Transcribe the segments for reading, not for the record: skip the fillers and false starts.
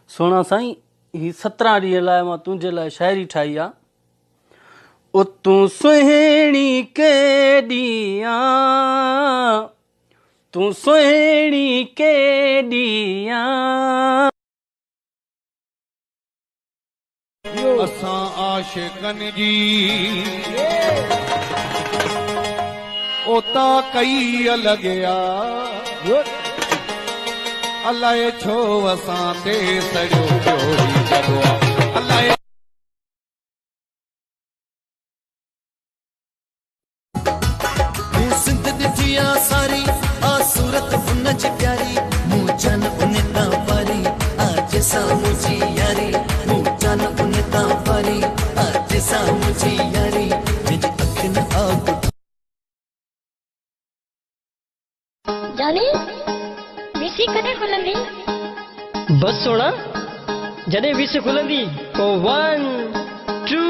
सोना साईं ही 17 ॾींहं लाइ मां तुंहिंजे लाइ शाइरी ठाही आहे। ओ तूं सुहिणी केॾीआं, तूं सुहिणी केॾीआं। असां आशिक़नि जी ओता कई अलॻि आहे, अलाए छो असां ते सॼो पियो जॾो आहे, अलाए सिंध ॾिठी आ सारी आ सूरत उन जी प्यारी, मूं जान उन तां पारी आज साम्हूं जी यारी, मूं जान उन तां पारी आज साम्हूं जी यारी, मुंहिंजी अखियुनि आग जानी विसी कॾहिं खुलंदी? बस सोना जॾहिं विस खुलंदी को 1 2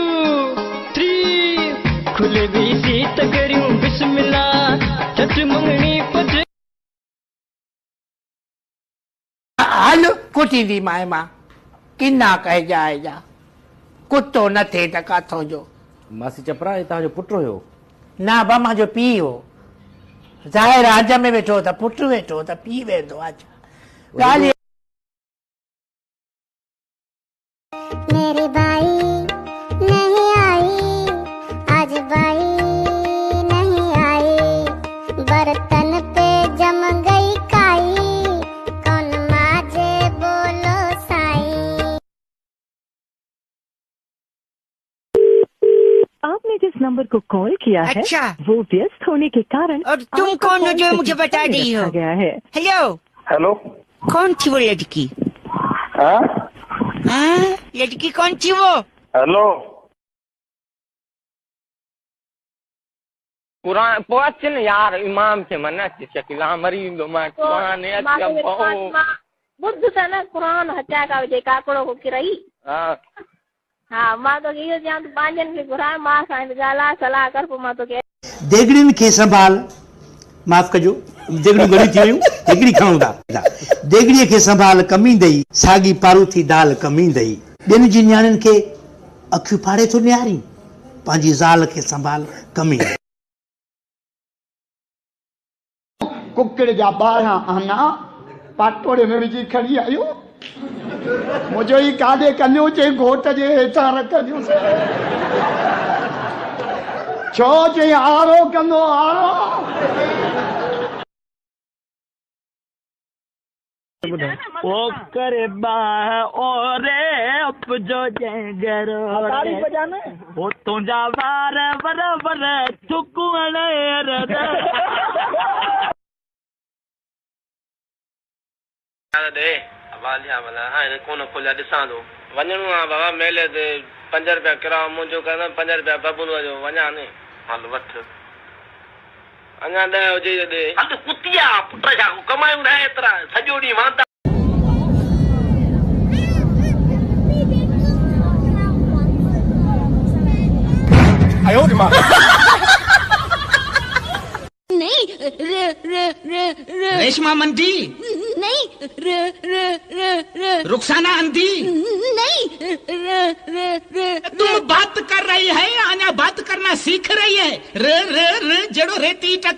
3 खुले विसी त करियूं बिस्मिल्लाह, झट मंगणी पट हल कुटींदी माए मां किना कहिजा जा कुतो न थिए त काथों जो। मासी चपरा हे तव्हांजो पुटु हुयो? ना बमा जो पीउ हो। ज़ाहिर हज में वेठो त पुटु वेठो त पीउ वेंदो आहे। ॻाल्हि मेरी बाई नहीं आई, आज बाई नहीं आई, बर्तन पे जम गई काई, कौन माजे बोलो साईं। आपने जिस नंबर को कॉल किया है वो व्यस्त होने के कारण और तुम कौन हो जो मुझे बता रही हो? गया है। हेलो हेलो, कौन थी वो लड़की? हाँ लड़की कौन थी वो? हेलो, कुरान पोचन यार इमाम से मना शकिला मरी दो मा कुरान ने अच्छा बहु बुद्ध से ना कुरान हचा का जे काकड़ो को किरई। हां हां मां तो इहो जान पांजन के कुरान मां साईं गाला सलाह कर पो मां तो के देगड़ियुनि खे संभाल, माफ़ कजो देगड़ियूं घणी थी वियूं, हिकिड़ी खणूं था। देगड़ीअ खे संभाल कमींदई, साॻी पारूथी दाल कमींदई, ॿियनि जी नियाणियुनि खे अखियूं फाड़े थो निहारी, पंहिंजी ज़ाल खे संभाल कमींदई। कुकड़ जा 12 आना पाटोड़े में विझी खड़ी आयो, मुझो ही काॾे कन्यो जे घोट जे हेठां रखंदियूं, छो जे आरो कंदो आरो। ओ करे बाह ओरे अप जो जंगर तारी बजाने ओ तुंजा वार बराबर चुकवण रे दे वालिया वाला हां कोन खोलिया ॾिसां थो वञणो आहे बाबा मेले ते 5 रुपया किरायो मुंहिंजो कंदा 5 रुपया बबुल जो वञा ने हल वठ अञा 10 हुजे दे हल कुतिया पुट छा कमायूं न एतिरा सॼो ॾींहुं वांदा आयो रे मां नहीं रे रे रे रे रेशमा मंडी नहीं रे रे रे रे रुखसाना अंधी नहीं रे रे रे तुम बात कर रही है, आना बात करना सीख रही है। रे रे रे जड़ो रेती टक